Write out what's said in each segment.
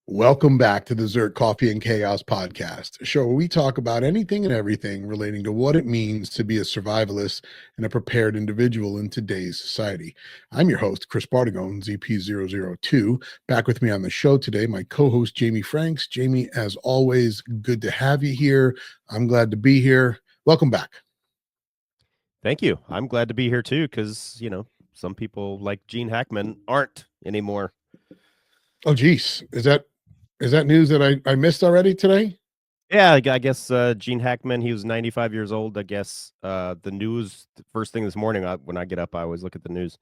Welcome back to the ZERT Coffee and Chaos Podcast, a show where we talk about anything and everything relating to what it means to be a survivalist and a prepared individual in today's society. I'm your host, Chris Bartigone, ZP002. Back with me on the show today, my co-host, Jamie Franks. Jamie, as always, good to have you here. I'm glad to be here. Welcome back. Thank you. I'm glad to be here too, because, some people like Gene Hackman aren't anymore. Oh, geez. Is that news that I missed already today? Yeah, I guess Gene Hackman, he was 95 years old. I guess the news, first thing this morning, when I get up, I always look at the news.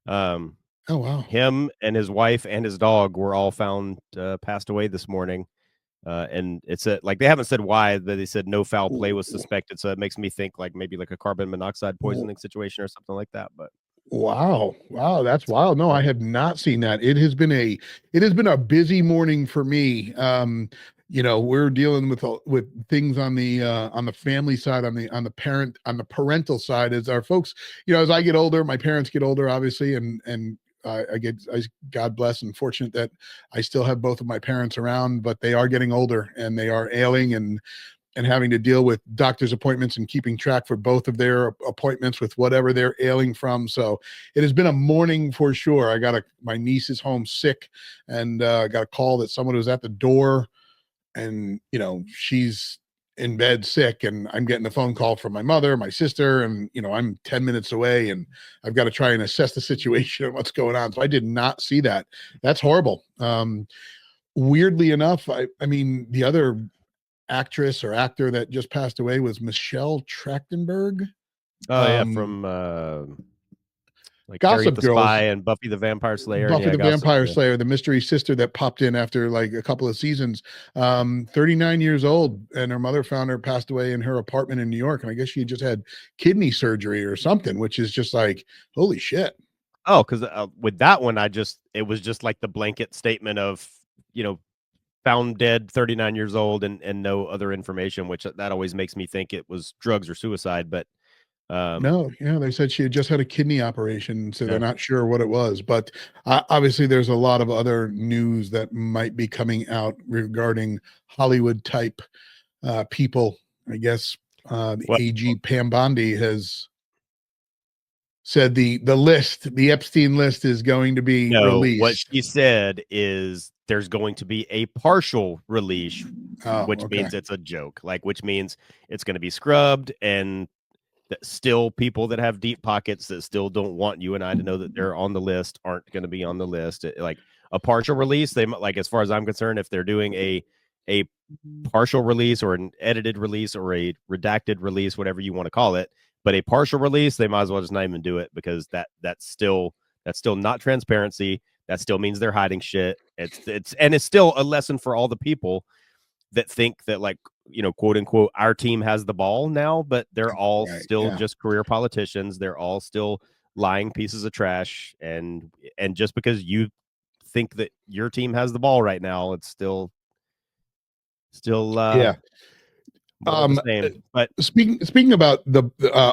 Oh, wow. Him and his wife and his dog were all found passed away this morning. And it's they haven't said why, but they said no foul play was suspected. So it makes me think maybe a carbon monoxide poisoning situation or something like that. But wow, that's wild. No, I have not seen that. It has been a busy morning for me. We're dealing with things on the family side, on the parental side, as our folks, as I get older, my parents get older, obviously, and God bless and fortunate that I still have both of my parents around, but they are getting older and they are ailing and having to deal with doctor's appointments and keeping track for both of their appointments with whatever they're ailing from. So it has been a morning for sure. My niece is home sick, and got a call that someone was at the door, and she's in bed sick, and I'm getting a phone call from my mother, my sister, and I'm 10 minutes away, and I've got to try and assess the situation and what's going on. So I did not see that. That's horrible. Weirdly enough, I mean, the other actress or actor that just passed away was Michelle Trachtenberg. From Gossip Harriet the Girls, Spy and Buffy the Vampire Slayer. Vampire Slayer, the mystery sister that popped in after a couple of seasons. 39 years old, and her mother found her passed away in her apartment in New York, and I guess she had just had kidney surgery or something, which is just holy shit. Oh, because with that one, it was just like the blanket statement of found dead, 39 years old, and no other information, which that always makes me think it was drugs or suicide. But no, they said she had just had a kidney operation, so they're not sure what it was. But obviously, there's a lot of other news that might be coming out regarding Hollywood type people. I guess AG Pam Bondi has said the Epstein list is going to be released. What she said is there's going to be a partial release, which means it's a joke, which means it's going to be scrubbed, and that still people that have deep pockets that still don't want you and I to know that they're on the list aren't going to be on the list. A partial release, they as far as I'm concerned, if they're doing a partial release or an edited release or a redacted release, whatever you want to call it, but a partial release, they might as well just not even do it, because that's still not transparency. That still means they're hiding shit. It's still a lesson for all the people that think that quote unquote, our team has the ball now, but they're all just career politicians. They're all still lying pieces of trash. And just because you think that your team has the ball right now, it's still But speaking about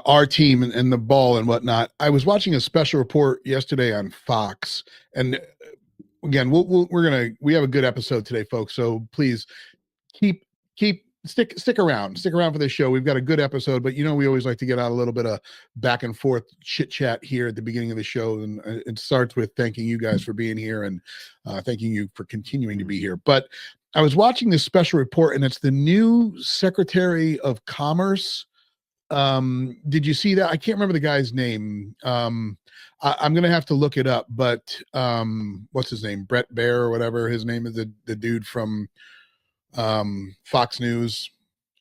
our team and the ball and whatnot, I was watching a special report yesterday on Fox, and again, we have a good episode today, folks. So please stick around for this show. We've got a good episode, but we always like to get out a little bit of back and forth chit chat here at the beginning of the show, and it starts with thanking you guys for being here and thanking you for continuing to be here. But I was watching this special report, and it's the new Secretary of Commerce. Did you see that? I can't remember the guy's name. I'm going to have to look it up, but what's his name? Brett Baer or whatever his name is, the dude from Fox News.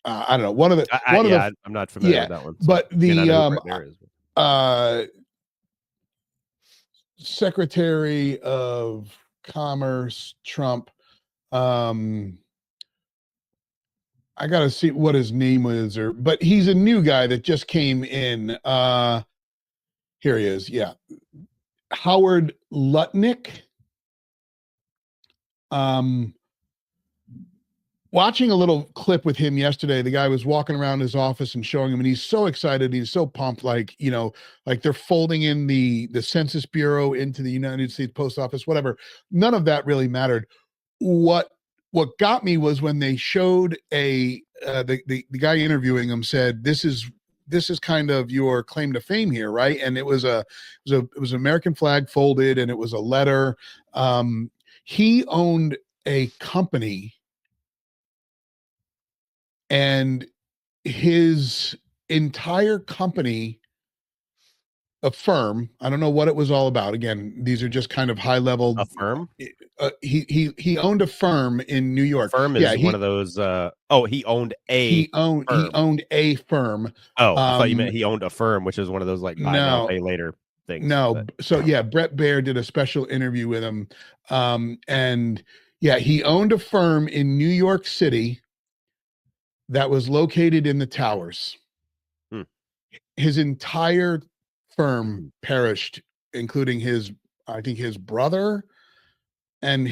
I don't know. I'm not familiar with that one. So, but the Secretary of Commerce, Trump. I gotta see what his name is, but he's a new guy that just came in. Here he is. Yeah, Howard Lutnick. Watching a little clip with him yesterday, the guy was walking around his office and showing him, and he's so excited. He's so pumped, like they're folding in the Census Bureau into the United States Post Office, whatever. None of that really mattered. What what got me was when they showed the guy interviewing him said, this is kind of your claim to fame here, right? And it was an American flag folded, and it was a letter. He owned a company, and his entire company, a firm, I don't know what it was all about. Again, these are just kind of high level. A firm? He owned a firm in New York. Firm is one of those. He owned a firm. He owned a firm. Oh, I thought you meant he owned a firm, which is one of those like buy now, pay later things. No. But. So yeah, Brett Baer did a special interview with him. And yeah, he owned a firm in New York City that was located in the towers. His entire firm perished, including I think his brother and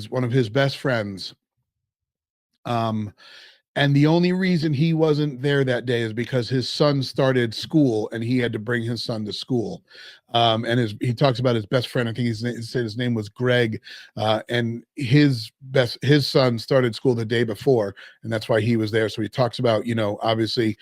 one of his best friends. And the only reason he wasn't there that day is because his son started school and he had to bring his son to school. And he talks about his best friend. I think he said his name was Greg, and his son started school the day before, and that's why he was there. So he talks about, obviously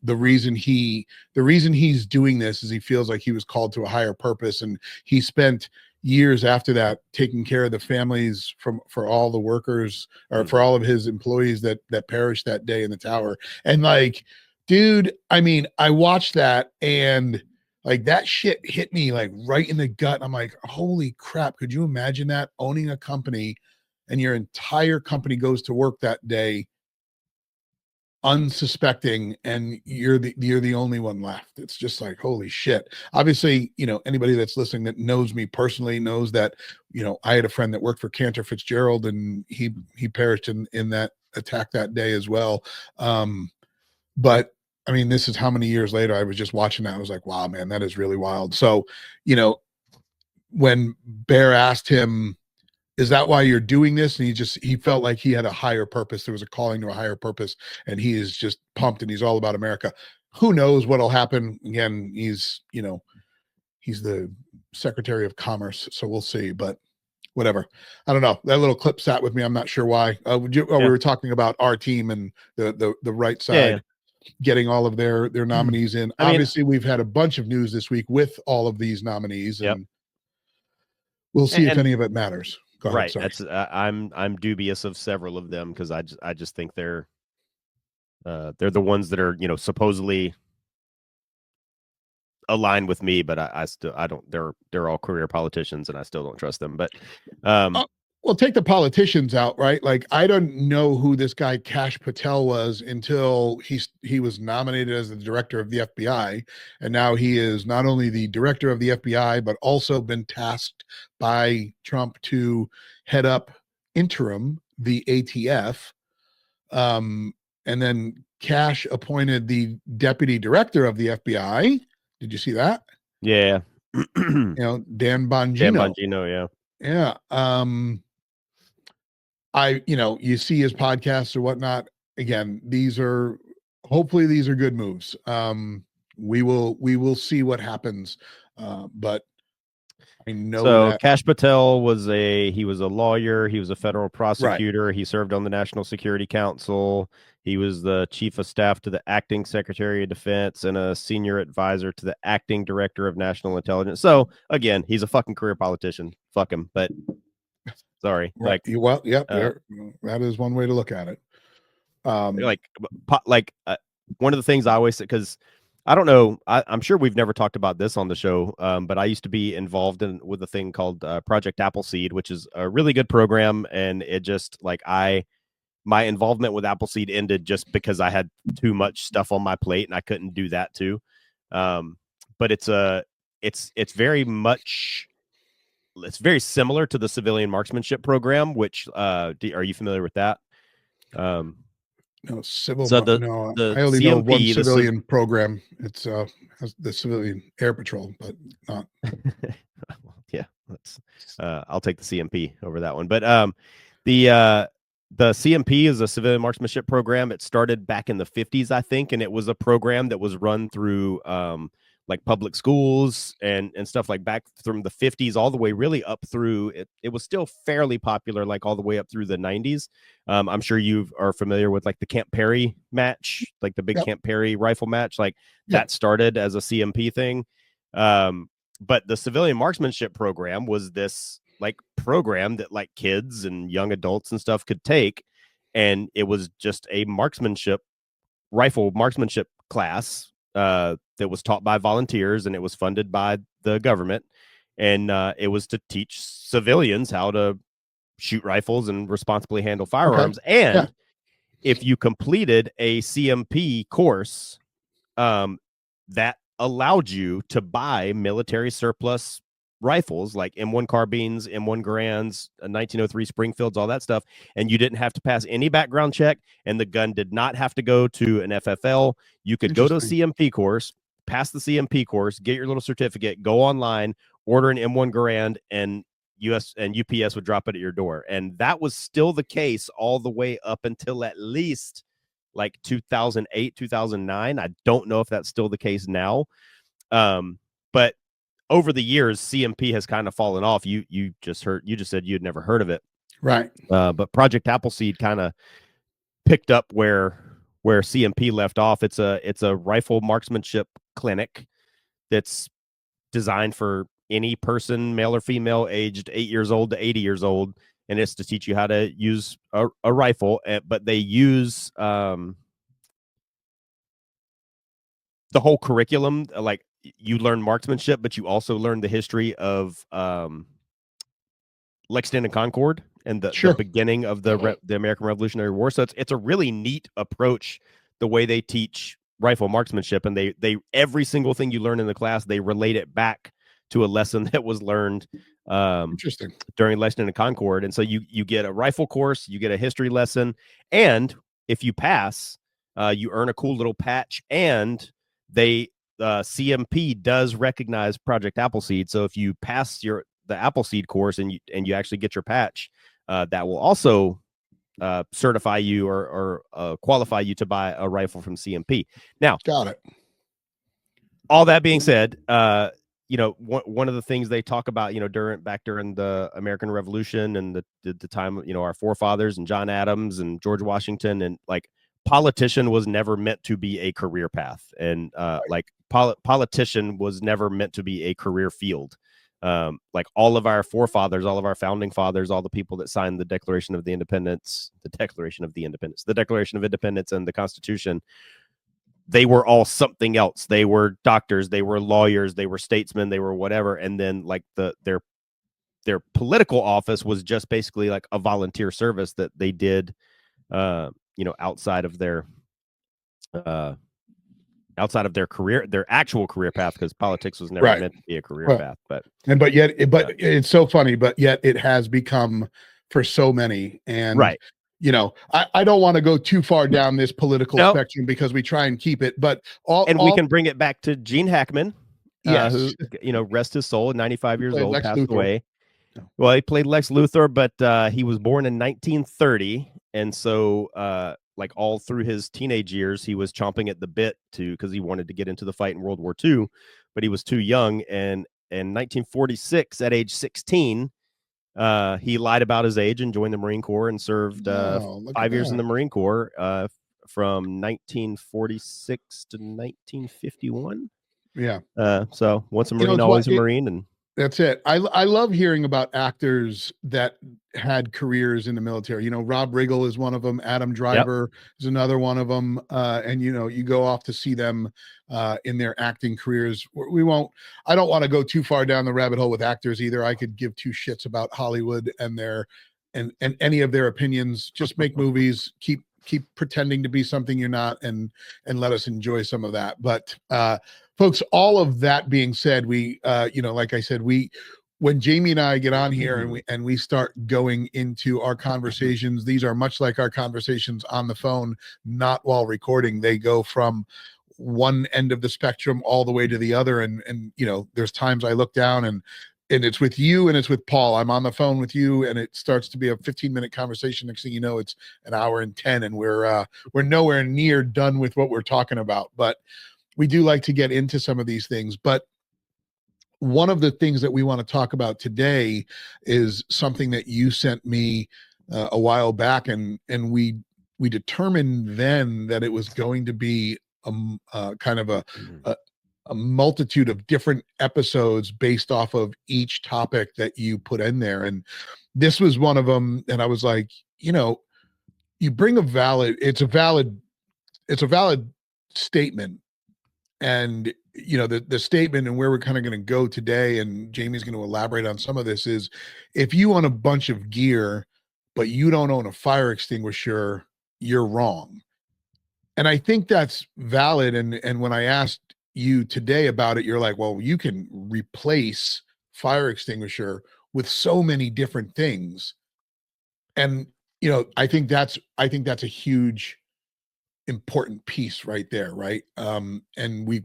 the reason he's doing this is he feels like he was called to a higher purpose, and he spent years after that taking care of the families for all the workers, or for all of his employees that perished that day in the tower. And like, dude, I mean, I watched that and like that shit hit me like right in the gut. I'm like, holy crap, could you imagine that, owning a company and your entire company goes to work that day unsuspecting, and you're the only one left? It's just like, holy shit. Obviously, anybody that's listening that knows me personally knows that, I had a friend that worked for Cantor Fitzgerald, and he perished in that attack that day as well. But I mean, this is how many years later. I was just watching that. I was like, wow, man, that is really wild. So, when Bear asked him, is that why you're doing this? And he felt like he had a higher purpose. There was a calling to a higher purpose, and he is just pumped, and he's all about America. Who knows what'll happen? Again, he's the Secretary of Commerce, so we'll see, but whatever. I don't know. That little clip sat with me. I'm not sure why. We were talking about our team and the right side getting all of their nominees in. Obviously, we've had a bunch of news this week with all of these nominees, and we'll see if any of it matters. Go ahead, right. Sorry. That's I'm dubious of several of them, because I just think they're the ones that are supposedly aligned with me, but I don't. They're all career politicians, and I still don't trust them. But well, take the politicians out, right? Like, I don't know who this guy Kash Patel was until he was nominated as the director of the FBI, and now he is not only the director of the FBI, but also been tasked by Trump to head up interim the ATF. And then Kash appointed the deputy director of the FBI. Did you see that? Yeah. Dan Bongino. Dan Bongino, yeah. Yeah. You see his podcasts or whatnot. Again, hopefully these are good moves. We will see what happens. But I know so Kash Patel was a lawyer. He was a federal prosecutor. Right. He served on the National Security Council. He was the chief of staff to the acting secretary of defense and a senior advisor to the acting director of national intelligence. So again, he's a fucking career politician. Fuck him. But sorry. Right. That is one way to look at it. One of the things I always say, because I don't know, I'm sure we've never talked about this on the show, but I used to be involved with a thing called Project Appleseed, which is a really good program. And it just my involvement with Appleseed ended just because I had too much stuff on my plate and I couldn't do that too. But it's very much, it's very similar to the civilian marksmanship program, which are you familiar with that? No, civil. So I only CMP, know one civilian program. It's the Civilian Air Patrol, but not. Yeah, I'll take the CMP over that one. But the CMP is a civilian marksmanship program. It started back in the 50s, I think, and it was a program that was run through like public schools and stuff, like back from the 50s all the way really up through it was still fairly popular, like all the way up through the 90s. I'm sure you are familiar with like the Camp Perry match, like the big Yep. Camp Perry rifle match, like Yep. that started as a CMP thing. But the civilian marksmanship program was this like program that like kids and young adults and stuff could take, and it was just a rifle marksmanship class that was taught by volunteers, and it was funded by the government, and it was to teach civilians how to shoot rifles and responsibly handle firearms. Okay. And if you completed a CMP course, that allowed you to buy military surplus rifles like M1 carbines, M1 Grands, 1903 Springfields, all that stuff, and you didn't have to pass any background check, and the gun did not have to go to an FFL. You could go to a CMP course, pass the CMP course, get your little certificate, go online, order an M1 Garand, and US and UPS would drop it at your door. And that was still the case all the way up until at least like 2008, 2009. I don't know if that's still the case now. But over the years, CMP has kind of fallen off. You just said you'd never heard of it. Right. But Project Appleseed kind of picked up where CMP left off. It's a rifle marksmanship clinic that's designed for any person, male or female, aged 8 years old to 80 years old. And it's to teach you how to use a rifle, but they use the whole curriculum. Like you learn marksmanship, but you also learn the history of Lexington and Concord and the beginning of the American Revolutionary War. So it's a really neat approach, the way they teach rifle marksmanship, and they every single thing you learn in the class, they relate it back to a lesson that was learned during Lexington and Concord. And so you get a rifle course, you get a history lesson, and if you pass, you earn a cool little patch, and they CMP does recognize Project Appleseed. So if you pass the Appleseed course and you actually get your patch, that will also certify you or qualify you to buy a rifle from CMP. Now, got it. All that being said, one of the things they talk about, during the American Revolution and the time, our forefathers and John Adams and George Washington, and like politician was never meant to be a career path, and politician was never meant to be a career field. Like all of our forefathers, all of our founding fathers, all the people that signed the Declaration of Independence, and the Constitution, they were all something else. They were doctors, they were lawyers, they were statesmen, they were whatever. And then like their political office was just basically like a volunteer service that they did, outside of their career, their actual career path, because politics was never meant to be a career path. But it's so funny, but yet it has become for so many. And I don't want to go too far down this political spectrum, because we try and keep it, but we can bring it back to Gene Hackman, who, rest his soul, 95 years old, Lex passed Luthor. away. Well, he played Lex Luthor, but he was born in 1930. And so, like all through his teenage years, he was chomping at the bit because he wanted to get into the fight in World War II, but he was too young. And in 1946, at age 16, he lied about his age and joined the Marine Corps and served 5 years in the Marine Corps from 1946 to 1951. Yeah. So once a Marine, always a Marine. And that's it. I love hearing about actors that had careers in the military. Rob Riggle is one of them. Adam Driver is another one of them. And you go off to see them in their acting careers. I don't want to go too far down the rabbit hole with actors either. I could give two shits about Hollywood and and any of their opinions. Just make movies, keep pretending to be something you're not, and let us enjoy some of that. But folks, all of that being said, we like I said, when Jamie and I get on here and we start going into our conversations, these are much like our conversations on the phone, not while recording. They go from one end of the spectrum all the way to the other. And there's times I look down and it's with you and it's with Paul. I'm on the phone with you and it starts to be a 15-minute conversation. Next thing you know, it's an hour and 10, and we're nowhere near done with what we're talking about. But we do like to get into some of these things, but one of the things that we want to talk about today is something that you sent me a while back, and we determined then that it was going to be kind of a multitude of different episodes based off of each topic that you put in there, and this was one of them. And I was like, you bring it's a valid statement. And the statement and where we're kind of going to go today, and Jamie's going to elaborate on some of this, is if you own a bunch of gear but you don't own a fire extinguisher, you're wrong. And I think that's valid. And when I asked you today about it, you're like, well, you can replace fire extinguisher with so many different things. And I think that's a huge important piece right there, right? And we've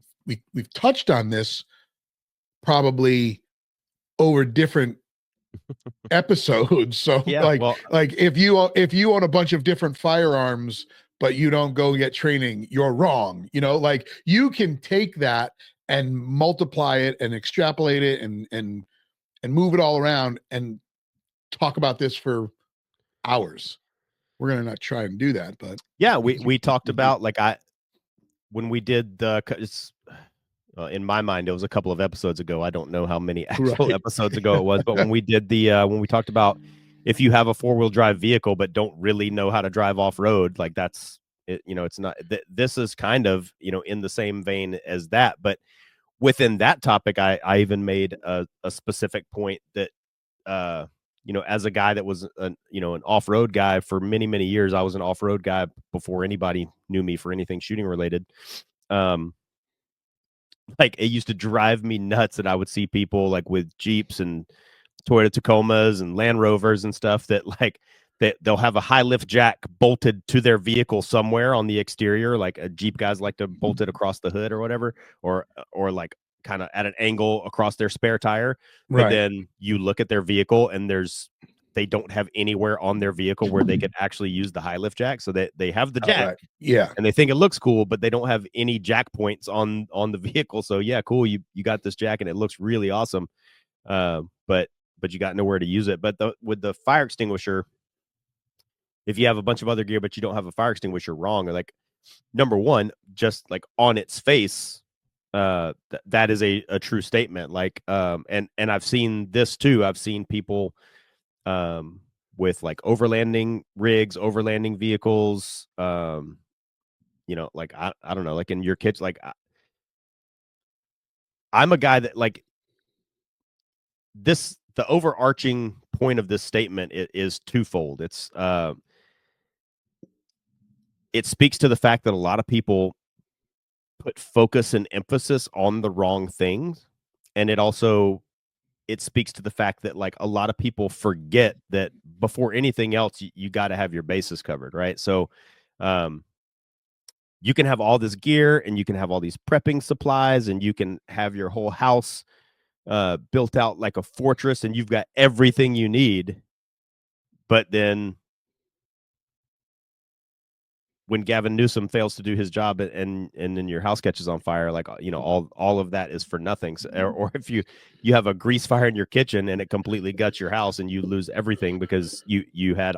touched on this probably over different episodes. So Yeah, like if you own a bunch of different firearms but you don't go get training, you're wrong. Like you can take that and multiply it and extrapolate it and move it all around and talk about this for hours. We're gonna not try and do that, but yeah, we talked about, like, when we did it's in my mind, it was a couple of episodes ago. I don't know how many actual episodes ago it was, but when we did when we talked about if you have a 4-wheel drive vehicle but don't really know how to drive off road, like that's it. It's not. This is kind of in the same vein as that, but within that topic, I even made a specific point that as a guy that was an off-road guy for many, many years. I was an off-road guy before anybody knew me for anything shooting related. Like it used to drive me nuts that I would see people like with Jeeps and Toyota Tacomas and Land Rovers and stuff that they'll have a high lift jack bolted to their vehicle somewhere on the exterior. Like a Jeep guys like to bolt it across the hood or whatever, or like kind of at an angle across their spare tire. But then you look at their vehicle and they don't have anywhere on their vehicle where they could actually use the high lift jack. So they have the jack, and they think it looks cool, but they don't have any jack points on the vehicle. So yeah, cool, you got this jack and it looks really awesome, but you got nowhere to use it. But with the fire extinguisher, if you have a bunch of other gear but you don't have a fire extinguisher, wrong. Like, number one, just like on its face, that is a true statement. Like, and I've seen this too. I've seen people with like overlanding rigs, overlanding vehicles, like I don't know, like in your kitchen, like I'm a guy that like this. The overarching point of this statement is twofold. It speaks to the fact that a lot of people put focus and emphasis on the wrong things, and it speaks to the fact that like a lot of people forget that before anything else, you got to have your bases covered, right? So, you can have all this gear and you can have all these prepping supplies and you can have your whole house built out like a fortress and you've got everything you need. But then when Gavin Newsom fails to do his job and then your house catches on fire, like, all of that is for nothing. So, or if you have a grease fire in your kitchen and it completely guts your house and you lose everything because you had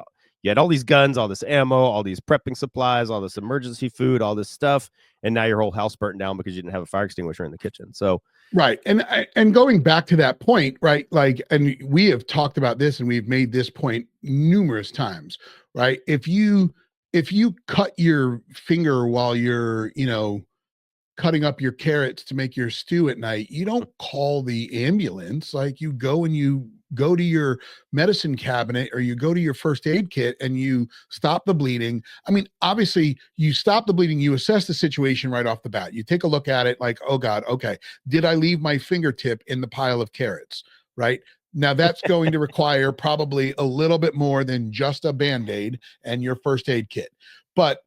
all these guns, all this ammo, all these prepping supplies, all this emergency food, all this stuff, and now your whole house burnt down because you didn't have a fire extinguisher in the kitchen. So right. And going back to that point, right? Like, and we have talked about this and we've made this point numerous times, right? If you cut your finger while you're, cutting up your carrots to make your stew at night, you don't call the ambulance. Like, you go and you go to your medicine cabinet or you go to your first aid kit and you stop the bleeding. I mean, obviously you stop the bleeding, you assess the situation right off the bat. You take a look at it like, oh God, okay, did I leave my fingertip in the pile of carrots? Right? Now that's going to require probably a little bit more than just a Band-Aid and your first aid kit. But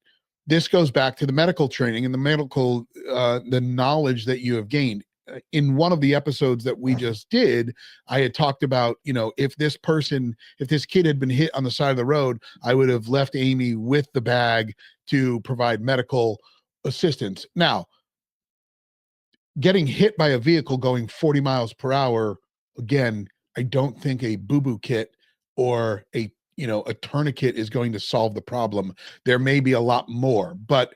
this goes back to the medical training and the knowledge that you have gained. In one of the episodes that we just did, I had talked about, if this kid had been hit on the side of the road, I would have left Amy with the bag to provide medical assistance. Now, getting hit by a vehicle going 40 miles per hour, again, I don't think a boo-boo kit or a tourniquet is going to solve the problem. There may be a lot more, but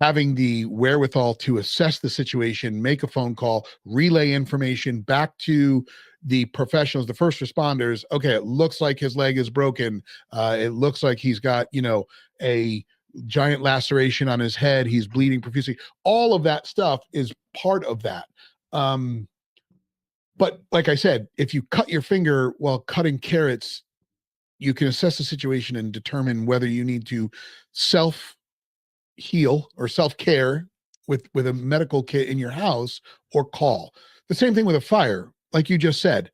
having the wherewithal to assess the situation, make a phone call, relay information back to the professionals, the first responders. Okay, it looks like his leg is broken. It looks like he's got, a giant laceration on his head. He's bleeding profusely. All of that stuff is part of that. But like I said, if you cut your finger while cutting carrots, you can assess the situation and determine whether you need to self heal or self-care with a medical kit in your house or call. The same thing with a fire. Like you just said,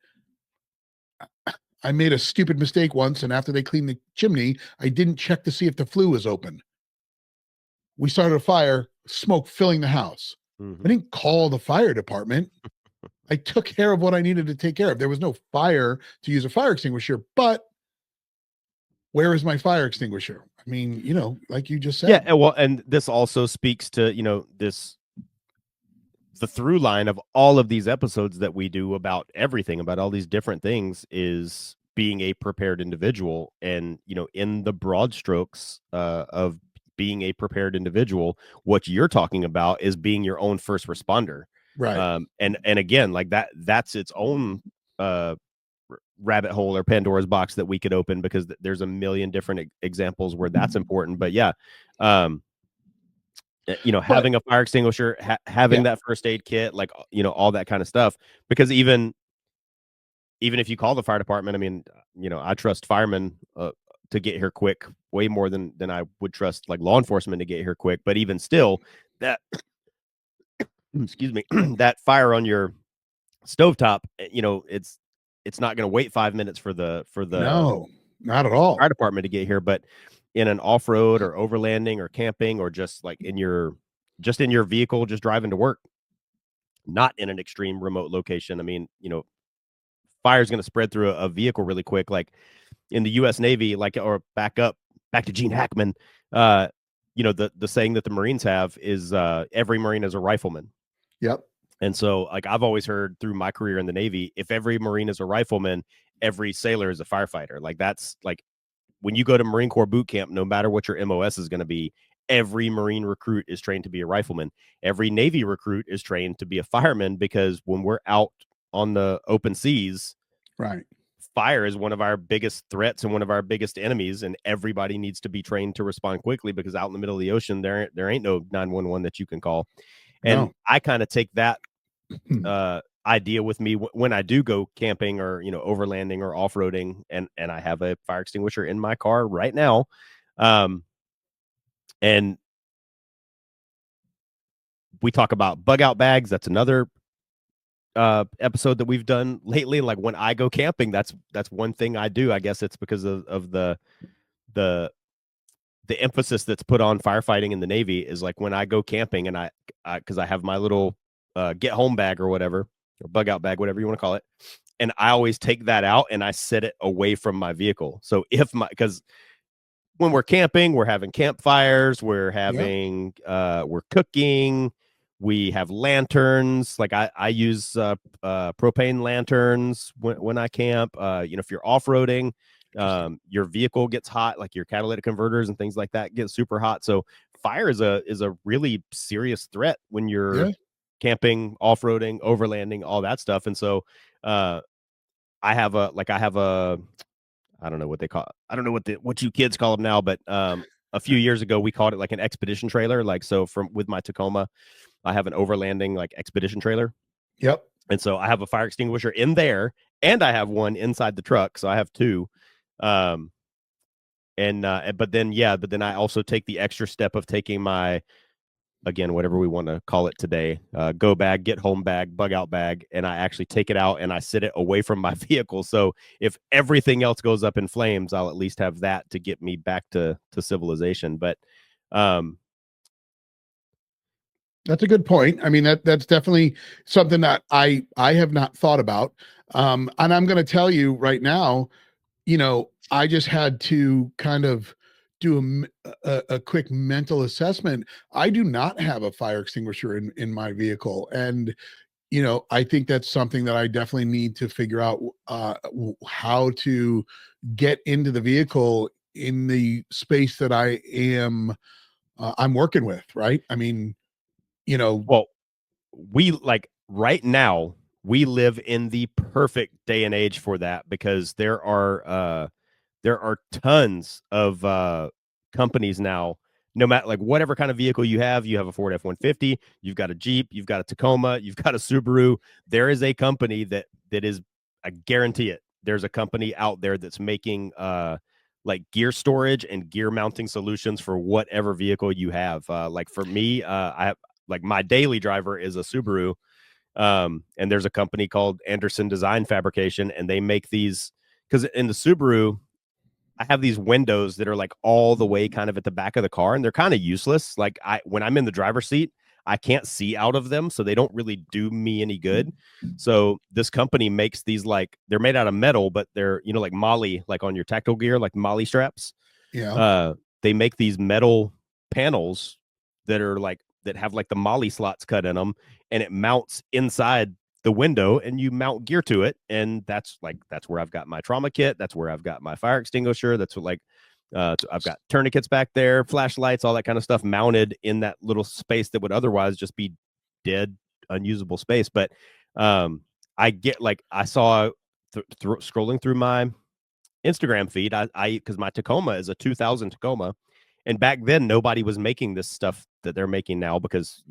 I made a stupid mistake once, and after they cleaned the chimney, I didn't check to see if the flue was open. We started a fire, smoke filling the house. Mm-hmm. I didn't call the fire department. I took care of what I needed to take care of. There was no fire to use a fire extinguisher, but where is my fire extinguisher? I mean, like you just said. Yeah, well, and this also speaks to, the through line of all of these episodes that we do about everything, about all these different things, is being a prepared individual. And, in the broad strokes of being a prepared individual, what you're talking about is being your own first responder. Right. And again, like that's its own rabbit hole or Pandora's box that we could open, because there's a million different examples where that's important. But yeah, having a fire extinguisher, having that first aid kit, like, all that kind of stuff, because even if you call the fire department, I mean, I trust firemen to get here quick way more than I would trust like law enforcement to get here quick. But even still, that excuse me, that fire on your stovetop, it's not going to wait 5 minutes for the no, not at all, fire department to get here. But in an off-road or overlanding or camping, or just like in your vehicle, just driving to work, not in an extreme remote location, I mean, fire is going to spread through a vehicle really quick. Like in the U.S. Navy, like, or back to Gene Hackman, the saying that the Marines have is every Marine is a rifleman. Yep. And so, like, I've always heard through my career in the Navy, if every Marine is a rifleman, every sailor is a firefighter. Like, that's like when you go to Marine Corps boot camp, no matter what your MOS is going to be, every Marine recruit is trained to be a rifleman. Every Navy recruit is trained to be a fireman, because when we're out on the open seas, right, fire is one of our biggest threats and one of our biggest enemies, and everybody needs to be trained to respond quickly, because out in the middle of the ocean, there ain't no 911 that you can call. And no. I kind of take that idea with me when I do go camping or, overlanding or off-roading, and I have a fire extinguisher in my car right now. And we talk about bug out bags. That's another episode that we've done lately. Like when I go camping, that's one thing I do. I guess it's because of the emphasis that's put on firefighting in the Navy, is like when I go camping, and because I have my little get home bag or whatever, or bug out bag, whatever you want to call it. And I always take that out and I set it away from my vehicle. So because when we're camping, we're having campfires, we're having, we're cooking, we have lanterns. Like I use propane lanterns when I camp. If you're off-roading, your vehicle gets hot, like your catalytic converters and things like that get super hot. So fire is a really serious threat when you're camping, off-roading, overlanding, all that stuff. And so I have a I don't know what they call it. I don't know what you kids call them now, but a few years ago we called it like an expedition trailer. Like, so with my Tacoma, I have an overlanding like expedition trailer. Yep. And so I have a fire extinguisher in there, and I have one inside the truck. So I have two. But then I also take the extra step of taking my, again, whatever we want to call it today, go bag, get home bag, bug out bag, and I actually take it out and I sit it away from my vehicle. So if everything else goes up in flames, I'll at least have that to get me back to civilization. But that's a good point. I mean, that's definitely something that I have not thought about. And I'm going to tell you right now, I just had to kind of do a quick mental assessment, I do not have a fire extinguisher in my vehicle. And, I think that's something that I definitely need to figure out how to get into the vehicle in the space that I'm working with. Right. I mean, Well, we like right now, we live in the perfect day and age for that, because there are tons of companies now. No matter like whatever kind of vehicle you have a Ford F-150, you've got a Jeep, you've got a Tacoma, you've got a Subaru. There is a company that is, I guarantee it. There's a company out there that's making like gear storage and gear mounting solutions for whatever vehicle you have. Like for me, I have, like, my daily driver is a Subaru, and there's a company called Anderson Design Fabrication, and they make these, because in the Subaru, I have these windows that are like all the way kind of at the back of the car, and they're kind of useless. Like, when I'm in the driver's seat, I can't see out of them, so they don't really do me any good. So this company makes these, like, they're made out of metal, but they're, like Molly, like on your tactile gear, like Molly straps. Yeah. They make these metal panels that have like the Molly slots cut in them, and it mounts inside the window, and you mount gear to it. And that's where I've got my trauma kit. That's where I've got my fire extinguisher. That's what, like, I've got tourniquets back there, flashlights, all that kind of stuff mounted in that little space that would otherwise just be dead, unusable space. But I get, like, I saw scrolling through my Instagram feed, because my Tacoma is a 2000 Tacoma, and back then nobody was making this stuff that they're making now, because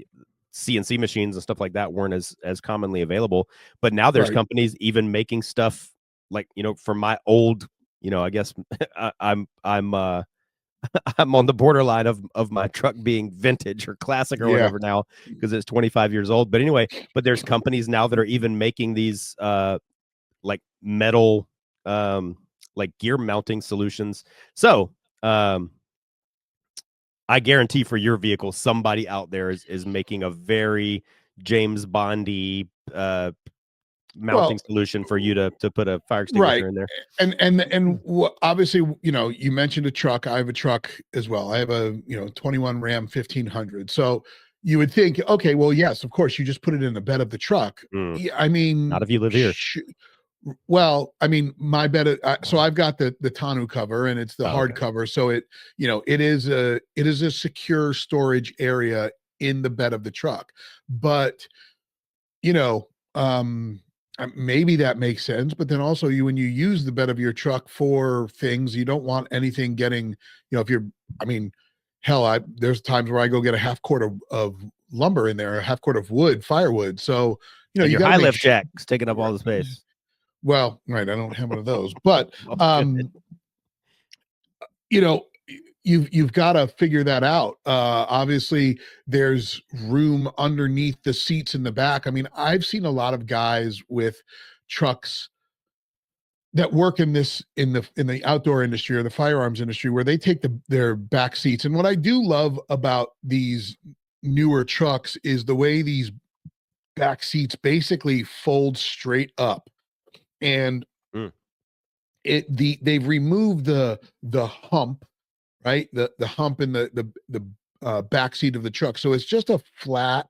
CNC machines and stuff like that weren't as commonly available. But now there's companies even making stuff like, for my old, I guess I'm I'm on the borderline of my truck being vintage or classic or whatever now, because it's 25 years old. But anyway, there's companies now that are even making these like metal like gear mounting solutions. So I guarantee for your vehicle, somebody out there is making a very James Bondy mounting solution for you to put a fire extinguisher in there. And obviously, you mentioned a truck. I have a truck as well. I have a 21 Ram 1500. So you would think, okay, well, yes, of course, you just put it in the bed of the truck. I mean, not if you live here. Well, I mean, my bed. So I've got the tonneau cover, and it's the hard cover. So it is a secure storage area in the bed of the truck. But maybe that makes sense. But then also, when you use the bed of your truck for things, you don't want anything getting. If you're, I mean, hell, there's times where I go get a half quart of lumber in there, a half quart of wood, firewood. So and you your high lift jack's taking up all the space. Well, right. I don't have one of those, but you've got to figure that out. Obviously, there's room underneath the seats in the back. I mean, I've seen a lot of guys with trucks that work in the outdoor industry or the firearms industry, where they take their back seats. And what I do love about these newer trucks is the way these back seats basically fold straight up. And they've removed the hump, right? The hump in the back seat of the truck. So it's just a flat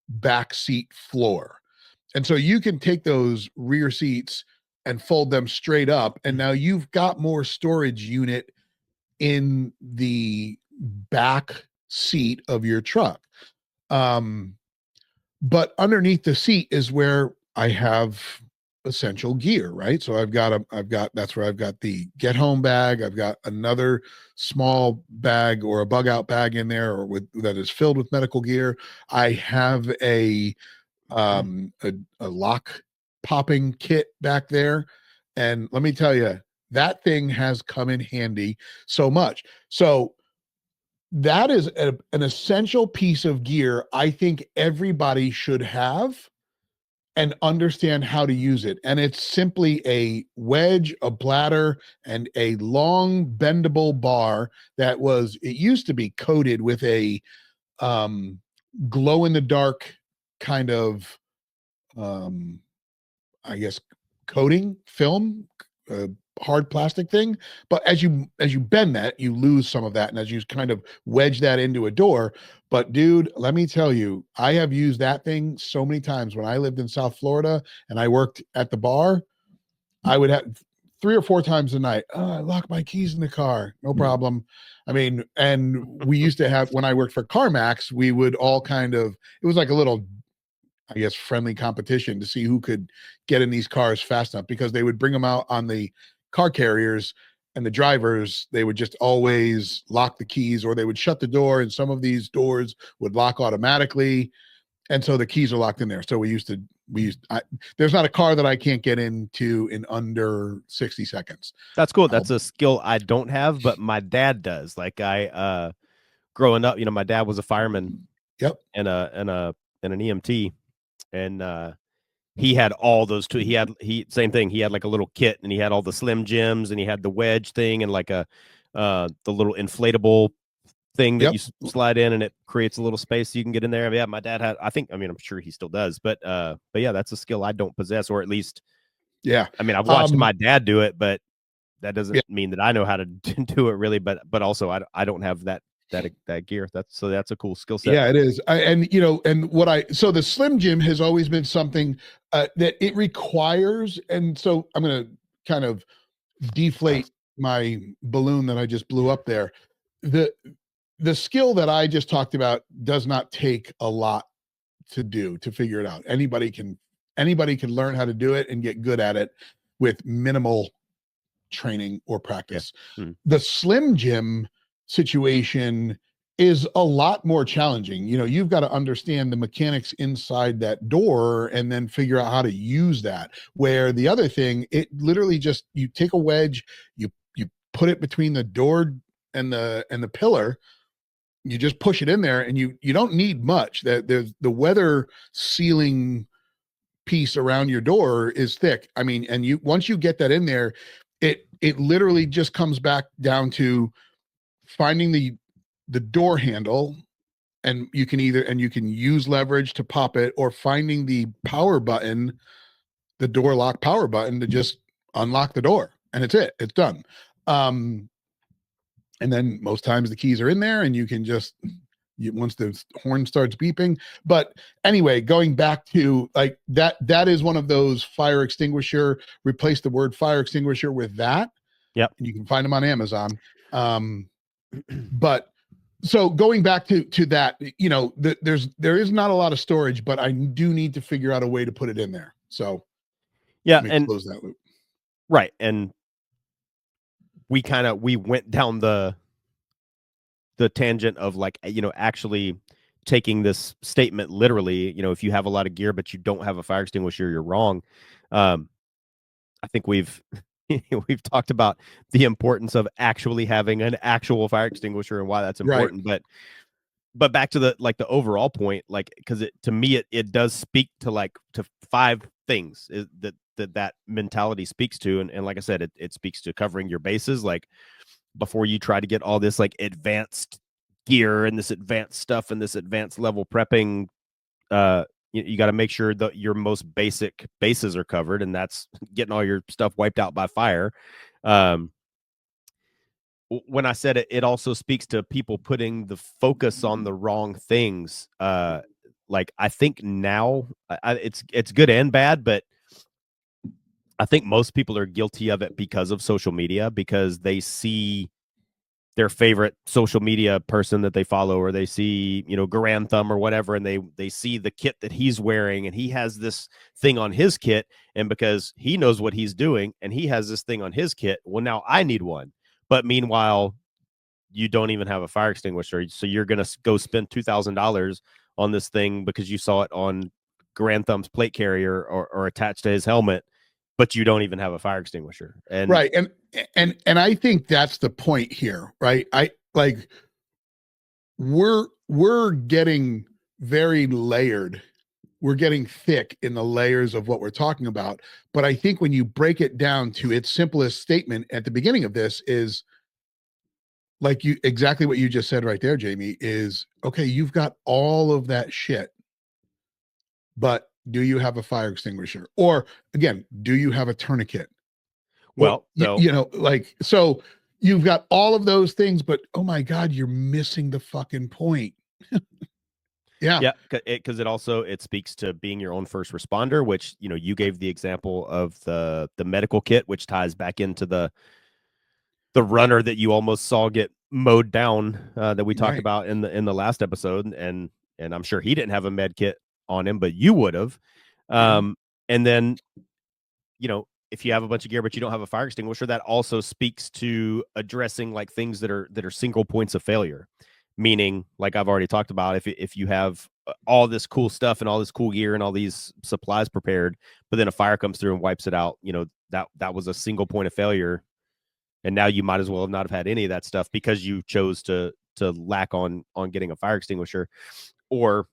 back seat floor. And so you can take those rear seats and fold them straight up. And now you've got more storage unit in the back seat of your truck. But underneath the seat is where I have essential gear, right? So that's where I've got the get home bag. I've got another small bag or a bug out bag in there, that is filled with medical gear. I have a lock popping kit back there, and let me tell you, that thing has come in handy so much. So that is an essential piece of gear I think everybody should have and understand how to use it. And it's simply a wedge, a bladder, and a long bendable bar it used to be coated with a glow in the dark kind of, I guess, coating film, hard plastic thing, but as you bend that, you lose some of that, and as you kind of wedge that into a door. But dude, let me tell you, I have used that thing so many times when I lived in South Florida and I worked at the bar. I would have 3 or 4 times a night. Oh, I lock my keys in the car. No problem. I mean, and we used to have, when I worked for CarMax, we would all kind of, it was like a little, I guess, friendly competition to see who could get in these cars fast enough, because they would bring them out on the car carriers, and the drivers, they would just always lock the keys, or they would shut the door, and some of these doors would lock automatically. And so the keys are locked in there. So there's not a car that I can't get into in under 60 seconds. That's cool. That's a skill I don't have, but my dad does. Like growing up, my dad was a fireman. Yep. And an EMT, and he had all those too. Same thing. He had like a little kit, and he had all the Slim Jims, and he had the wedge thing, and like the little inflatable thing that you slide in, and it creates a little space so you can get in there. Yeah, my dad had. I'm sure he still does, but yeah, that's a skill I don't possess, or at least, yeah. I mean, I've watched my dad do it, but that doesn't mean that I know how to do it really. But also, I don't have that gear. That's a cool skill set. Yeah, it is. So the Slim Jim has always been something that it requires. And so I'm going to kind of deflate my balloon that I just blew up there. The skill that I just talked about does not take a lot to do, to figure it out. Anybody can learn how to do it and get good at it with minimal training or practice. Yeah. Mm-hmm. The Slim Jim situation is a lot more challenging. You've got to understand the mechanics inside that door and then figure out how to use that. Where the other thing, it literally just, you take a wedge, you put it between the door and the pillar, you just push it in there, and you don't need much. There's the weather sealing piece around your door is thick. I mean, and once you get that in there, it literally just comes back down to finding the door handle, and you can use leverage to pop it, or finding the power button, the door lock power button, to just unlock the door, and it's done. And then most times the keys are in there, and you can just, once the horn starts beeping. But anyway, going back to like that is one of those fire extinguisher, replace the word fire extinguisher with that. Yep. And you can find them on Amazon. But so going back to that, there is not a lot of storage, but I do need to figure out a way to put it in there. So yeah, and close that loop. Right. And we went down the tangent of like, actually taking this statement literally. If you have a lot of gear but you don't have a fire extinguisher, you're wrong. I think we've talked about the importance of actually having an actual fire extinguisher and why that's important. Right. But back to the overall point, like, because to me it does speak to to 5 things that mentality speaks to, and like I said, it speaks to covering your bases. Like, before you try to get all this like advanced gear and this advanced stuff and this advanced level prepping, you got to make sure that your most basic bases are covered, and that's getting all your stuff wiped out by fire. When I said it also speaks to people putting the focus on the wrong things. Like, I think now it's good and bad, but I think most people are guilty of it because of social media, because they see their favorite social media person that they follow, or they see, Garand Thumb or whatever, and they see the kit that he's wearing, and he has this thing on his kit, and because he knows what he's doing and he has this thing on his kit, well, now I need one. But meanwhile, you don't even have a fire extinguisher, so you're going to go spend $2,000 on this thing because you saw it on Garand Thumb's plate carrier or attached to his helmet, but you don't even have a fire extinguisher. And right. And I think that's the point here, right? We're getting very layered. We're getting thick in the layers of what we're talking about. But I think when you break it down to its simplest statement at the beginning of this is like exactly what you just said right there, Jamie, is okay, you've got all of that shit, but do you have a fire extinguisher? Or again, do you have a tourniquet? Well, so like, so you've got all of those things, but oh my God, you're missing the fucking point. yeah, because it also it speaks to being your own first responder, which you gave the example of the medical kit, which ties back into the runner that you almost saw get mowed down that we talked about in the last episode, and I'm sure he didn't have a med kit on him, but you would have. And then if you have a bunch of gear but you don't have a fire extinguisher, that also speaks to addressing like things that are single points of failure. Meaning, like I've already talked about, if you have all this cool stuff and all this cool gear and all these supplies prepared, but then a fire comes through and wipes it out, that was a single point of failure, and now you might as well have not have had any of that stuff because you chose to lack on getting a fire extinguisher. Or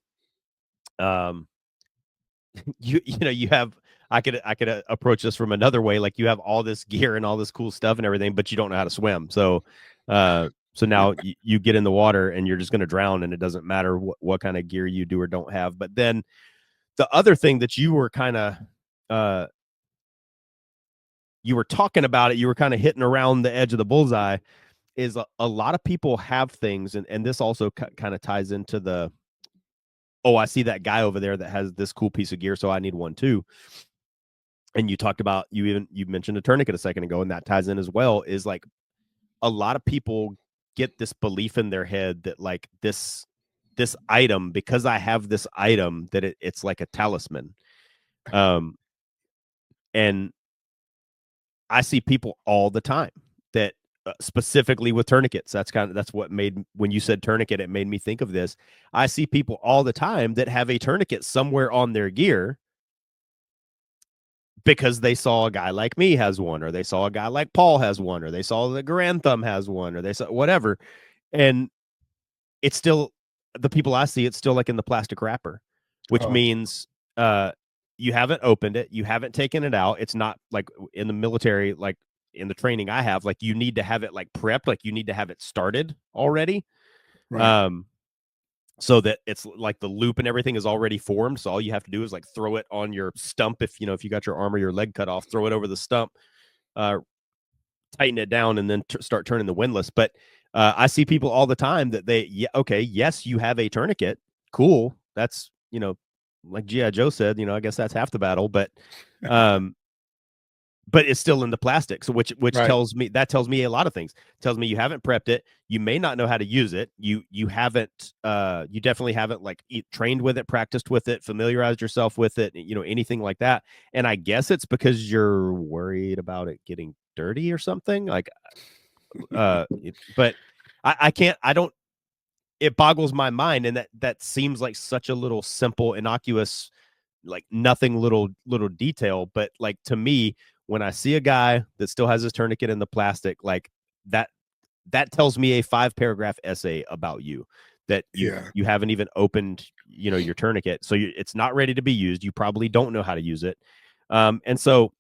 you have, I could approach this from another way, like you have all this gear and all this cool stuff and everything, but you don't know how to swim. So now you get in the water and you're just going to drown, and it doesn't matter what kind of gear you do or don't have. But then the other thing that you were kind of you were talking about it, you were kind of hitting around the edge of the bullseye, is a lot of people have things, and this also kind of ties into the, oh, I see that guy over there that has this cool piece of gear, so I need one too. And you talked about, you mentioned a tourniquet a second ago, and that ties in as well, is like a lot of people get this belief in their head that like this item, because I have this item, that it's like a talisman. And I see people all the time that specifically with tourniquets, that's what made, when you said tourniquet, it made me think of this. I see people all the time that have a tourniquet somewhere on their gear because they saw a guy like me has one, or they saw a guy like Paul has one, or they saw that Grantham has one, or they saw whatever. And it's still, the people I see, it's still like in the plastic wrapper, which means you haven't opened it, you haven't taken it out. It's not like in the military, like in the training I have, like you need to have it like prepped, like you need to have it started already. So that it's like the loop and everything is already formed. So all you have to do is like throw it on your stump. If you got your arm or your leg cut off, throw it over the stump, tighten it down, and then start turning the windlass. But I see people all the time that yes, you have a tourniquet. Cool. That's, like G.I. Joe said, I guess that's half the battle, but it's still in the plastic. So which tells me a lot of things. It tells me you haven't prepped it. You may not know how to use it. You haven't, you definitely haven't like trained with it, practiced with it, familiarized yourself with it, anything like that. And I guess it's because you're worried about it getting dirty or something like, but I can't, it boggles my mind. And that seems like such a little simple, innocuous, like nothing, little detail. But like, to me, when I see a guy that still has his tourniquet in the plastic, like that tells me a 5-paragraph essay about you, that you haven't even opened, your tourniquet. So it's not ready to be used. You probably don't know how to use it. And so,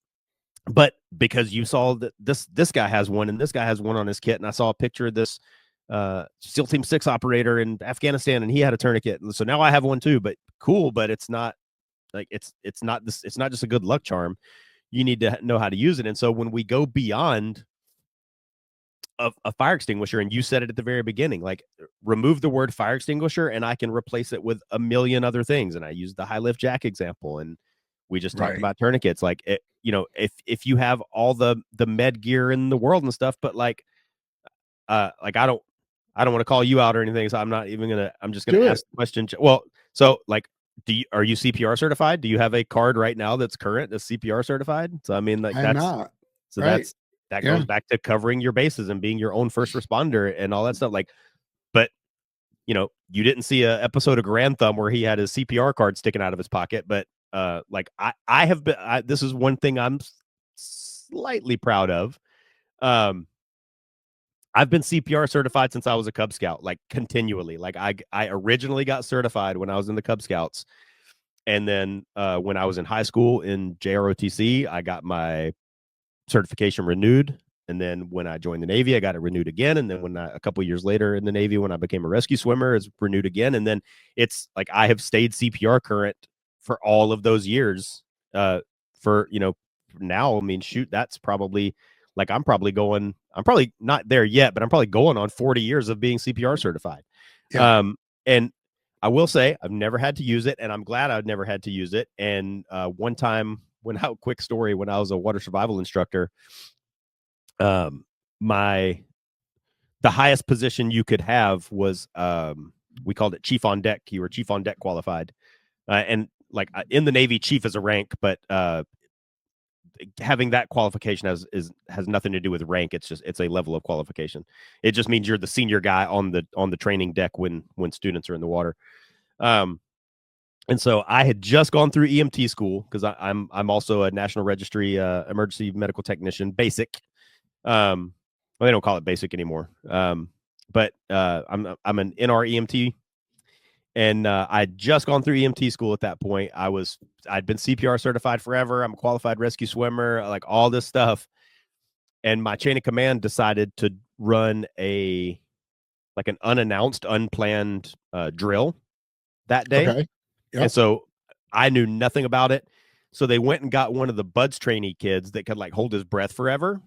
but because you saw that this guy has one and this guy has one on his kit, and I saw a picture of this SEAL Team 6 operator in Afghanistan, and he had a tourniquet. And so now I have one too, but cool. But it's not like, it's not just a good luck charm. You need to know how to use it. And so when we go beyond a fire extinguisher, and you said it at the very beginning, like remove the word fire extinguisher and I can replace it with a million other things. And I used the high lift jack example, and we just talked about tourniquets. Like if you have all the med gear in the world and stuff, but like I don't want to call you out or anything, so I'm just gonna ask the question. Well, so like, are you CPR certified? Do you have a card right now that's current, that's CPR certified? So I mean, like, I'm not. So that goes back to covering your bases and being your own first responder and all that stuff. Like, but you didn't see a episode of Grantham where he had his CPR card sticking out of his pocket. But like I have been, this is one thing I'm slightly proud of. I've been CPR certified since I was a Cub Scout, like continually. Like I originally got certified when I was in the Cub Scouts. And then when I was in high school in JROTC, I got my certification renewed. And then when I joined the Navy, I got it renewed again. And then a couple of years later in the Navy, when I became a rescue swimmer, it's renewed again. And then it's like I have stayed CPR current for all of those years. For now, I mean, shoot, that's probably Like I'm probably not there yet, but I'm probably going on 40 years of being CPR certified. Yeah. And I will say I've never had to use it, and I'm glad I've never had to use it. And one time, quick story, when I was a water survival instructor, the highest position you could have was we called it chief on deck. You were chief on deck qualified, and like in the Navy, chief is a rank, but having that qualification has nothing to do with rank. It's a level of qualification. It just means you're the senior guy on the training deck when students are in the water. And so I had just gone through EMT school because I'm also a National Registry emergency medical technician, basic. Well, they don't call it basic anymore. But I'm an NR EMT, and I'd just gone through EMT school at that point. I'd been CPR certified forever. I'm a qualified rescue swimmer, like all this stuff. And my chain of command decided to run an unannounced, unplanned drill that day. Okay. Yep. And so I knew nothing about it. So they went and got one of the BUDS trainee kids that could like hold his breath forever.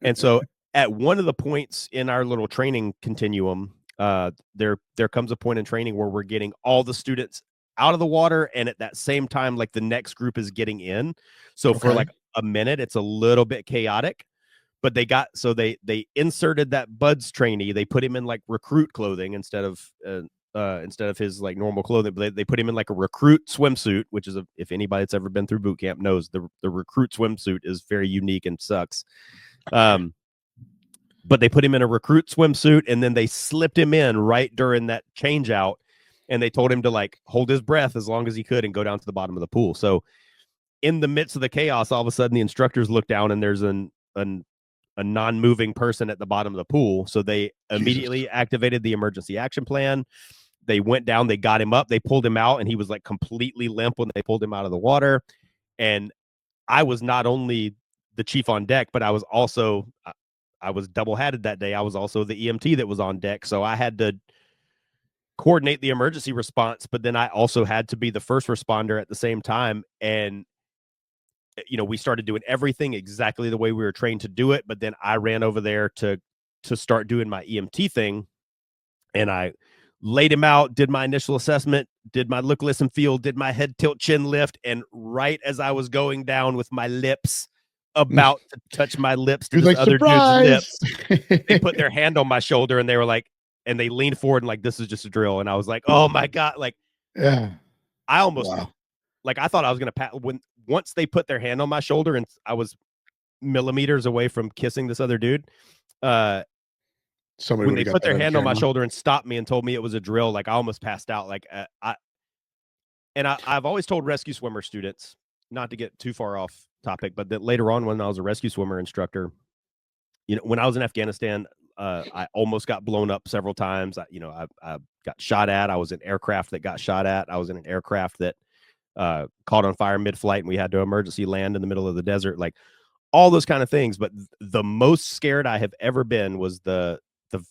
And so at one of the points in our little training continuum, there comes a point in training where we're getting all the students out of the water, and at that same time, like the next group is getting in. So for like a minute, it's a little bit chaotic. But they inserted that BUDS trainee. They put him in like recruit clothing instead of his like normal clothing. But they put him in like a recruit swimsuit, which is if anybody that's ever been through boot camp knows the recruit swimsuit is very unique and sucks. But they put him in a recruit swimsuit, and then they slipped him in right during that change out, and they told him to like hold his breath as long as he could and go down to the bottom of the pool. So in the midst of the chaos, all of a sudden the instructors look down and there's a non-moving person at the bottom of the pool. So they immediately activated the emergency action plan. They went down, they got him up, they pulled him out, and he was like completely limp when they pulled him out of the water. And I was not only the chief on deck, but I was double-hatted that day. I was also the EMT that was on deck. So I had to coordinate the emergency response, but then I also had to be the first responder at the same time. And we started doing everything exactly the way we were trained to do it. But then I ran over there to start doing my EMT thing. And I laid him out, did my initial assessment, did my look, listen, feel, did my head tilt, chin lift. And right as I was going down with my lips about to touch my lips to this other dude's lips, they put their hand on my shoulder and they were like, and they leaned forward and like, this is just a drill. And I was like, oh my God. Like, yeah, I almost like, I thought I was going to once they put their hand on my shoulder and I was millimeters away from kissing this other dude, when they put their hand on my shoulder and stopped me and told me it was a drill, like I almost passed out. Like I've always told rescue swimmer students, not to get too far off topic, but that later on when I was a rescue swimmer instructor, when I was in Afghanistan, I almost got blown up several times. I got shot at. I was in aircraft that got shot at. I was in an aircraft that caught on fire mid-flight and we had to emergency land in the middle of the desert, like all those kind of things. But the most scared I have ever been was the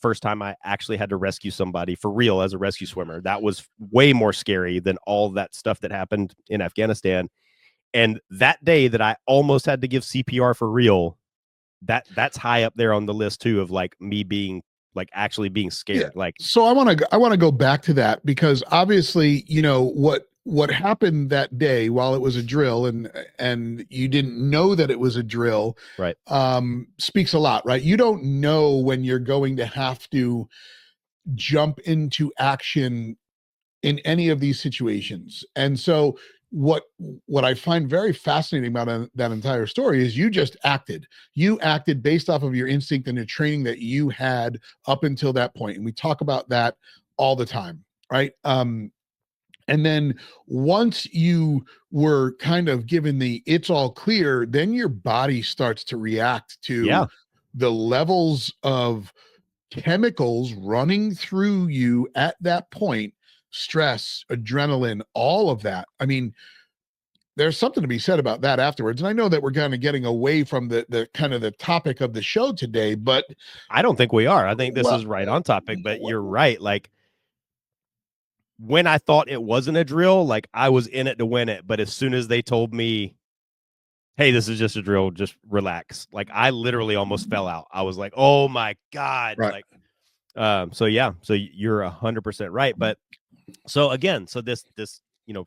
first time I actually had to rescue somebody for real as a rescue swimmer. That was way more scary than all that stuff that happened in Afghanistan. And that day that I almost had to give CPR for real, that's high up there on the list too, of like me being like actually being scared. Yeah. Like, so I want to go back to that because obviously, what happened that day while it was a drill and you didn't know that it was a drill, right, speaks a lot, right? You don't know when you're going to have to jump into action in any of these situations. And so what I find very fascinating about that entire story is you just acted. You acted based off of your instinct and the training that you had up until that point. And we talk about that all the time, right? And then once you were kind of given the it's all clear, then your body starts to react to the levels of chemicals running through you at that point, stress, adrenaline, all of that. I mean, there's something to be said about that afterwards. And I know that we're kind of getting away from the kind of the topic of the show today, but I don't think we are. I think this is right on topic, but you're right. Like, when I thought it wasn't a drill, like I was in it to win it. But as soon as they told me, hey, this is just a drill, just relax. Like I literally almost fell out. I was like, oh my God. Right. Like, so yeah, so you're 100% right. But so again, so this,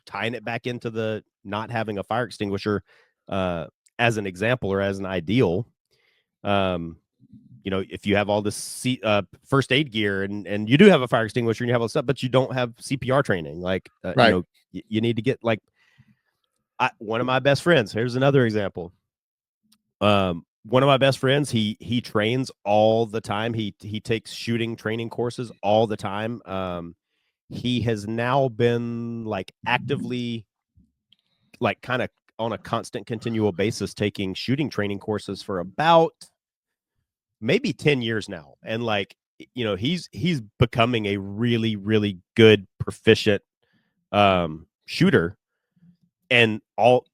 tying it back into the not having a fire extinguisher, as an example or as an ideal, if you have all this first aid gear and you do have a fire extinguisher and you have all this stuff, but you don't have CPR training, like, Right. You need to get like, one of my best friends. Here's another example. One of my best friends, he trains all the time. He takes shooting training courses all the time. He has now been like actively, like kind of on a constant continual basis taking shooting training courses for about maybe 10 years now. And like, he's becoming a really, really good, proficient shooter. And all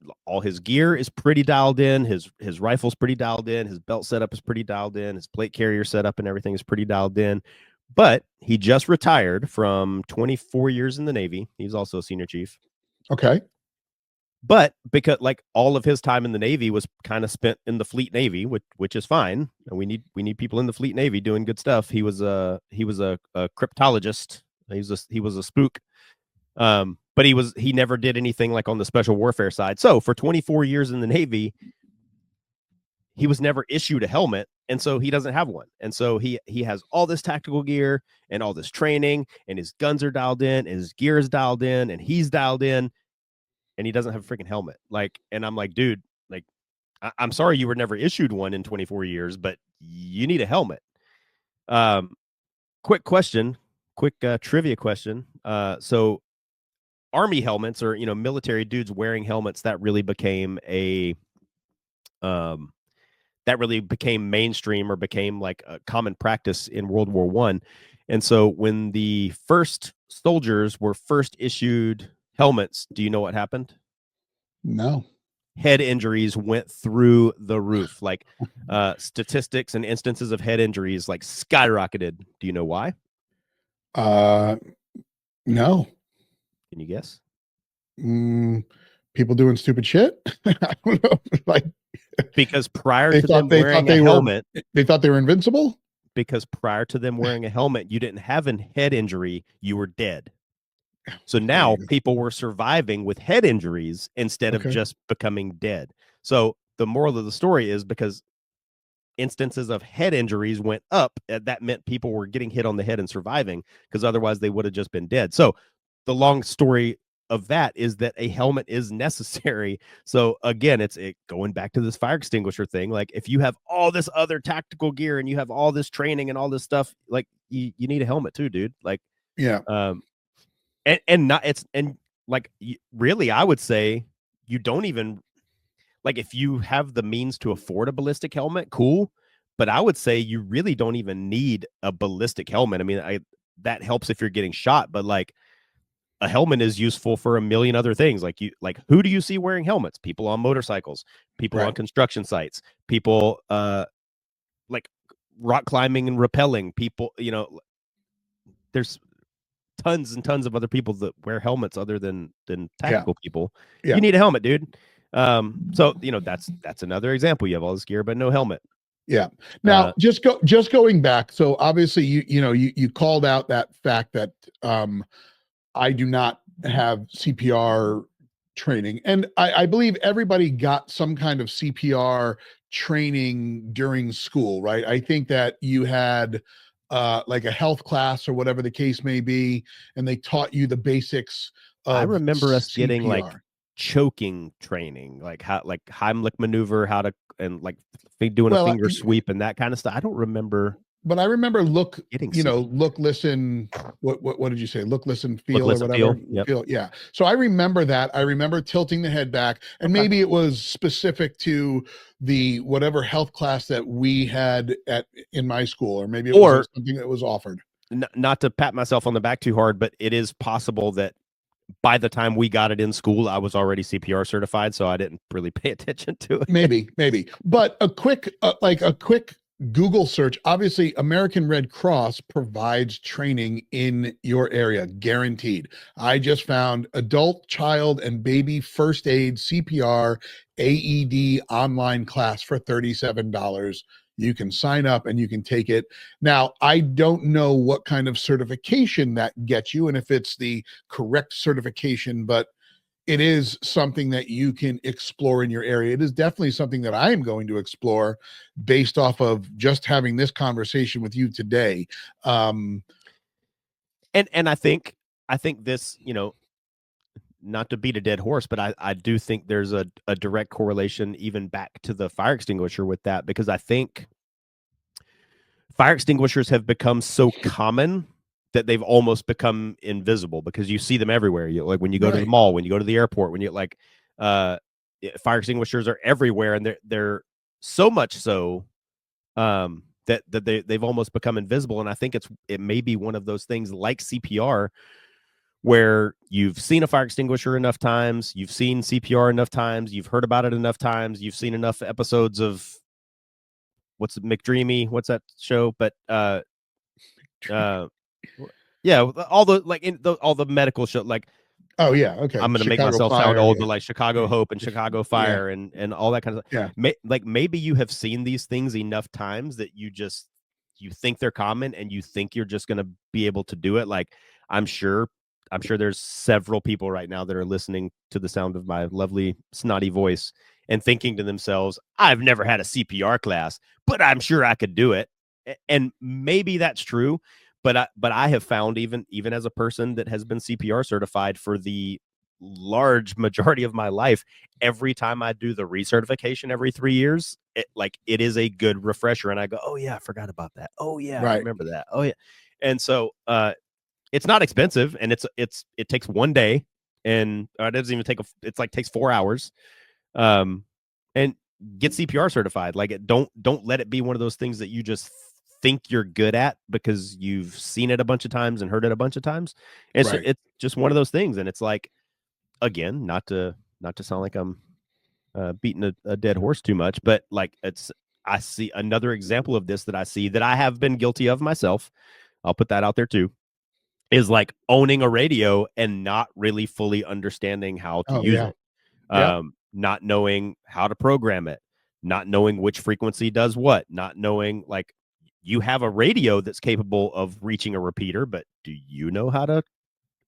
his gear is pretty dialed in. His rifle's pretty dialed in. His belt setup is pretty dialed in. His plate carrier setup and everything is pretty dialed in. But he just retired from 24 years in the Navy. He's also a senior chief. Okay. But because like all of his time in the Navy was kind of spent in the Fleet Navy, which is fine. And we need people in the Fleet Navy doing good stuff. He was a cryptologist. He was a spook. But he never did anything like on the special warfare side. So for 24 years in the Navy, he was never issued a helmet, and so he doesn't have one. And so he has all this tactical gear and all this training, and his guns are dialed in, and his gear is dialed in, and he's dialed in, and he doesn't have a freaking helmet. Like, and I'm like, dude, like, I'm sorry you were never issued one in 24 years, but you need a helmet. Quick trivia question. So Army helmets, or military dudes wearing helmets, that really became mainstream, or became like a common practice in World War I. And so when the first soldiers were first issued helmets, do you know what happened? No. Head injuries went through the roof. Like, statistics and instances of head injuries like skyrocketed. Do you know why? No. Can you guess? People doing stupid shit. I don't know. Like, because prior to them wearing a helmet, they thought they were invincible. Because prior to them wearing a helmet, you didn't have a head injury, you were dead. So now people were surviving with head injuries instead of just becoming dead. So the moral of the story is, because instances of head injuries went up, that meant people were getting hit on the head and surviving, because otherwise they would have just been dead. So the long story of that is that a helmet is necessary. So again, it's going back to this fire extinguisher thing. Like, if you have all this other tactical gear and you have all this training and all this stuff, like you need a helmet too, dude. Like, yeah. Really, I would say you don't even, like, if you have the means to afford a ballistic helmet, cool. But I would say you really don't even need a ballistic helmet. I mean, that helps if you're getting shot, but like, a helmet is useful for a million other things. Like, who do you see wearing helmets? People on motorcycles, people on construction sites, people like rock climbing and rappelling, people, there's tons and tons of other people that wear helmets other than tactical people. Yeah. You need a helmet, dude. So that's another example. You have all this gear but no helmet. Yeah. Now, just going back. So obviously you called out that fact that I do not have CPR training. And I believe everybody got some kind of CPR training during school, right? I think that you had like a health class or whatever the case may be, and they taught you the basics of I remember us CPR. getting like choking training, like how, like Heimlich maneuver, how to, and like doing a finger sweep and that kind of stuff. I don't remember. But I remember look, listen, what did you say? Look, listen, feel, or whatever. Feel. Yep. Feel, yeah. So I remember that. I remember tilting the head back, and maybe it was specific to the whatever health class that we had in my school, or maybe it was something that was offered. Not to pat myself on the back too hard, but it is possible that by the time we got it in school, I was already CPR certified, so I didn't really pay attention to it. Maybe. But a quick Google search. Obviously, American Red Cross provides training in your area, guaranteed. I just found adult, child, and baby first aid, CPR, AED online class for $37. You can sign up and you can take it. Now, I don't know what kind of certification that gets you and if it's the correct certification, but it is something that you can explore in your area. It is definitely something that I am going to explore based off of just having this conversation with you today. And I think this, not to beat a dead horse, but I do think there's a direct correlation even back to the fire extinguisher with that, because I think fire extinguishers have become so common that they've almost become invisible, because you see them everywhere. Like when you go to the mall, when you go to the airport, when you fire extinguishers are everywhere, and they're so much so that they've almost become invisible. And I think it may be one of those things like CPR, where you've seen a fire extinguisher enough times, you've seen CPR enough times, you've heard about it enough times, you've seen enough episodes of McDreamy, what's that show? But yeah, all the all the medical show, like, oh yeah, okay. I'm gonna make myself sound old, but like Chicago Hope and Chicago Fire and all that kind of stuff. Yeah. Maybe you have seen these things enough times that you think they're common, and you think you're just gonna be able to do it. Like, I'm sure there's several people right now that are listening to the sound of my lovely snotty voice and thinking to themselves, I've never had a CPR class, but I'm sure I could do it. And maybe that's true, but I have found, even as a person that has been CPR certified for the large majority of my life, every time I do the recertification every 3 years, it is a good refresher, and I go, oh yeah, I forgot about that. Oh yeah, I remember that. Oh yeah. And so it's not expensive, and it takes 1 day, and it doesn't even take takes 4 hours. And get CPR certified. Like, don't let it be one of those things that you just think you're good at because you've seen it a bunch of times and heard it a bunch of times. And so it's just one of those things. And it's like, again, not to sound like I'm beating a dead horse too much, but like, I see another example of this that I have been guilty of myself. I'll put that out there too, is like owning a radio and not really fully understanding how to use it. Not knowing how to program it, not knowing which frequency does what, not knowing, like, you have a radio that's capable of reaching a repeater, but do you know how to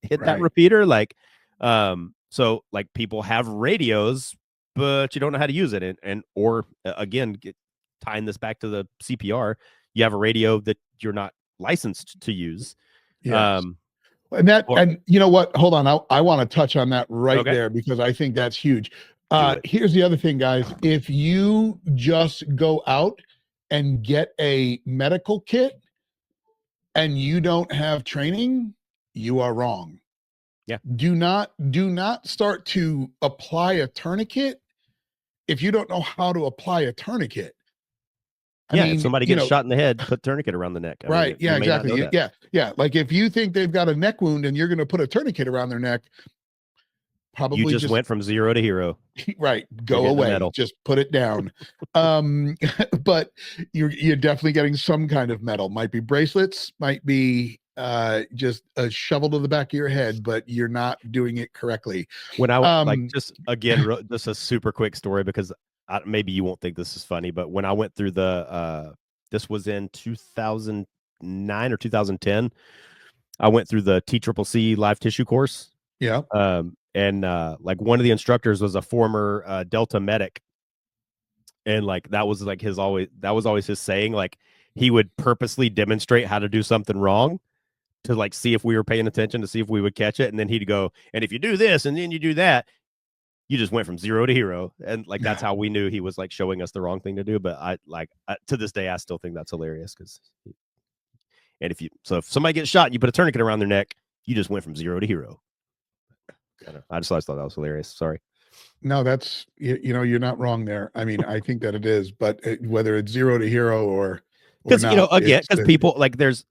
hit that repeater? Like, so like, people have radios, but you don't know how to use it. Or again, tying this back to the CPR, you have a radio that you're not licensed to use. Yes. And you know what? Hold on. I want to touch on that there, because I think that's huge. Here's the other thing, guys. If you just go out and get a medical kit and you don't have training, you are wrong. Yeah. Do not start to apply a tourniquet if you don't know how to apply a tourniquet. I mean, if somebody gets shot in the head, put tourniquet around the neck. Yeah, exactly. Yeah. Like, if you think they've got a neck wound and you're going to put a tourniquet around their neck, probably you just went from zero to hero. Right. Go away. Just put it down. But you're definitely getting some kind of metal. Might be bracelets, might be just a shovel to the back of your head, but you're not doing it correctly. When I just a super quick story, because maybe you won't think this is funny, but when I went through this was in 2009 or 2010, I went through the TCCC live tissue course. Yeah. And like, one of the instructors was a former Delta medic, and like, that was always his saying. Like, he would purposely demonstrate how to do something wrong to like see if we were paying attention, to see if we would catch it, and then he'd go, and if you do this and then you do that, you just went from zero to hero. And like, that's how we knew he was like showing us the wrong thing to do. But to this day, I still think that's hilarious, and if somebody gets shot and you put a tourniquet around their neck, you just went from zero to hero. I just thought that was hilarious. Sorry. No, that's, you're not wrong there. I mean, I think that it is, but whether it's zero to hero or because, again, because people like, there's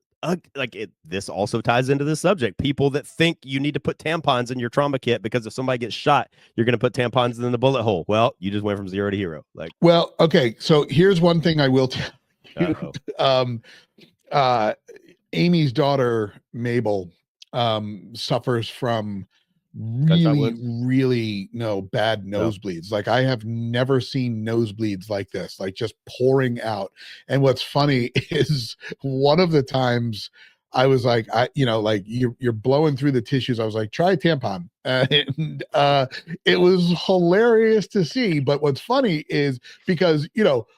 this also ties into this subject. People that think you need to put tampons in your trauma kit because if somebody gets shot, you're going to put tampons in the bullet hole. Well, you just went from zero to hero. Like, well, okay. So here's one thing I will tell Uh-oh. uh Amy's daughter Mabel suffers from Gunshot really wounds? really no bad No. nosebleeds. Like I have never seen nosebleeds like this, like just pouring out. And what's funny is one of the times I was like, like you're blowing through the tissues. I was like, try a tampon. And it was hilarious to see. But what's funny is because,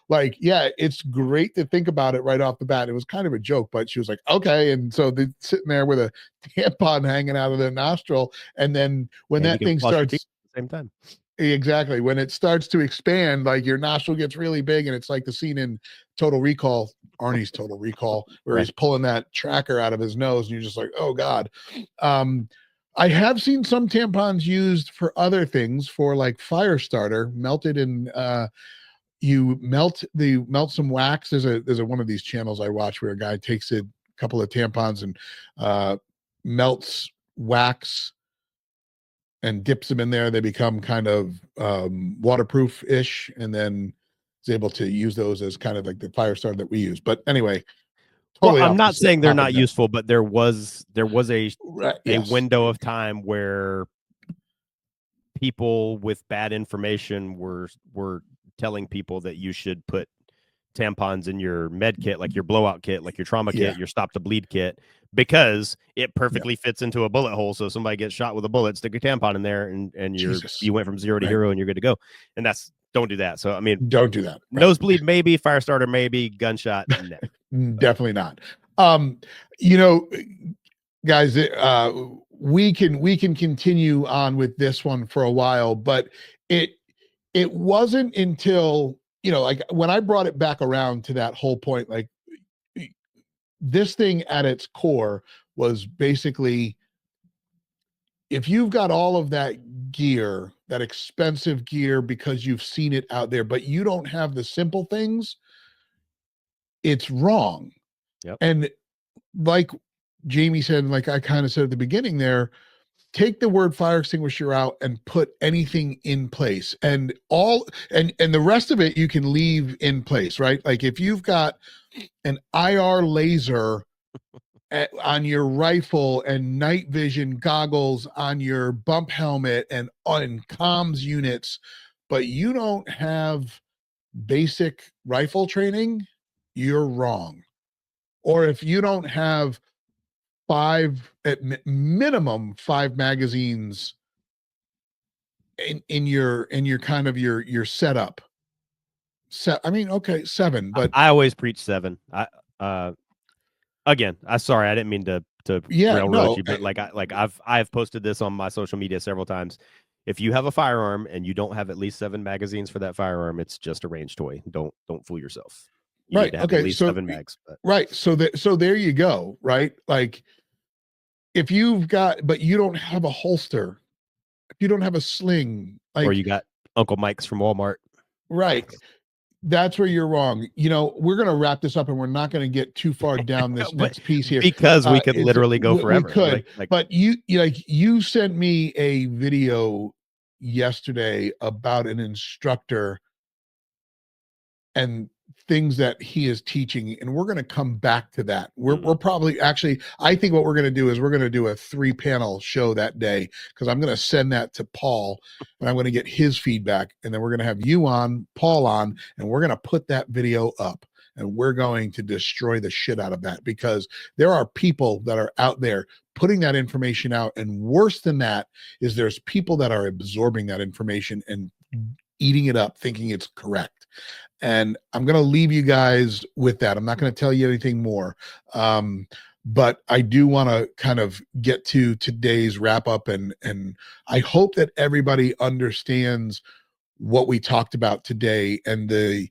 like, yeah, it's great to think about it right off the bat. It was kind of a joke, but she was like, okay. And so they're sitting there with a tampon hanging out of their nostril. And then when And you that can thing flush your teeth starts, at the same time. exactly, when it starts to expand, like your nostril gets really big, and it's like the scene in Total Recall, Arnie's Total Recall, where Right. he's pulling that tracker out of his nose, and you're just like, oh God. Um, I have seen some tampons used for other things, for like fire starter, melted in you melt some wax. There's a one of these channels I watch where a guy takes a couple of tampons and melts wax and dips them in there. They become kind of waterproof ish, and then is able to use those as kind of like the fire starter that we use. But anyway, Well, totally I'm off not the saying they're topic not there. useful, but there was a Right, a yes. window of time where people with bad information were telling people that you should put tampons in your med kit, like your blowout kit, like your trauma Yeah, kit, your stop to bleed kit, because it yeah. perfectly fits into a bullet hole. So somebody gets shot with a bullet, stick a tampon in there, and Jesus. you went from 0 to Right. hero and you're good to go. And don't do that. So I mean, Don't do that. Right. nosebleed maybe, fire starter maybe, gunshot no. Definitely not. You know, guys, we can continue on with this one for a while, but it wasn't until, like when I brought it back around to that whole point, like this thing at its core was basically, if you've got all of that gear, that expensive gear, because you've seen it out there, but you don't have the simple things, it's wrong. Yep. And like Jamie said, like I kind of said at the beginning there, take the word fire extinguisher out and put anything in place, and the rest of it you can leave in place, right? Like if you've got an IR laser on your rifle and night vision goggles on your bump helmet and on comms units, but you don't have basic rifle training, you're wrong. Or if you don't have minimum 5 magazines in your kind of your setup. I mean, okay, 7, but I always preach 7. Again, I sorry, I didn't mean to yeah, railroad no, you, but I've posted this on my social media several times. If you have a firearm and you don't have at least 7 magazines for that firearm, it's just a range toy. Don't fool yourself. You right. need to have at Okay, least so 7 mags. But. right, so there you go, right? Like if you've got, but you don't have a holster, if you don't have a sling, like, or you got Uncle Mike's from Walmart. Right. That's where you're wrong. We're going to wrap this up, and we're not going to get too far down this next piece here, because we could literally go forever. We could, but you sent me a video yesterday about an instructor and things that he is teaching, and we're going to come back to that. We're probably, actually, I think what we're going to do is we're going to do a 3-panel show that day, because I'm going to send that to Paul and I'm going to get his feedback, and then we're going to have you on, Paul on, and we're going to put that video up, and we're going to destroy the shit out of that, because there are people that are out there putting that information out, and worse than that is there's people that are absorbing that information and eating it up thinking it's correct. And I'm going to leave you guys with that. I'm not going to tell you anything more. But I do want to kind of get to today's wrap up, and I hope that everybody understands what we talked about today, and the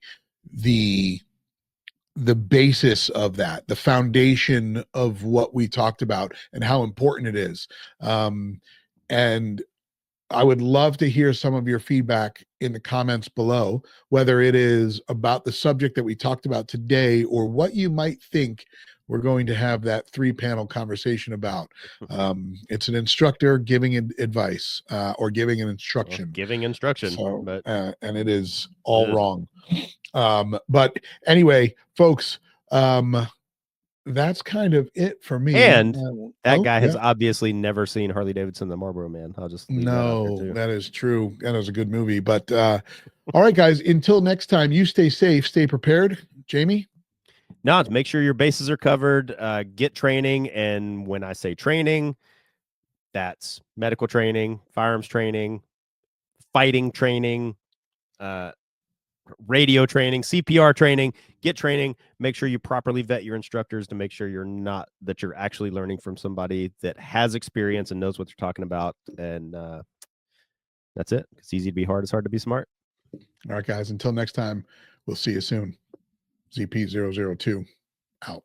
basis of that, the foundation of what we talked about, and how important it is. And I would love to hear some of your feedback in the comments below, whether it is about the subject that we talked about today, or what you might think we're going to have that 3-panel conversation about. It's an instructor giving advice or giving an instruction. Well, giving instruction, so, but and it is all wrong. But anyway, folks, that's kind of it for me. And that guy has obviously never seen Harley Davidson, the Marlboro Man. I'll just leave that out there too. That is true. That is a good movie. But all right, guys, until next time, you stay safe, stay prepared. Jamie? No, make sure your bases are covered, get training. And when I say training, that's medical training, firearms training, fighting training, radio training, CPR training, get training. Make sure you properly vet your instructors to make sure that you're actually learning from somebody that has experience and knows what they're talking about. And that's it. It's easy to be hard. It's hard to be smart. All right, guys, until next time, we'll see you soon. ZP002 out.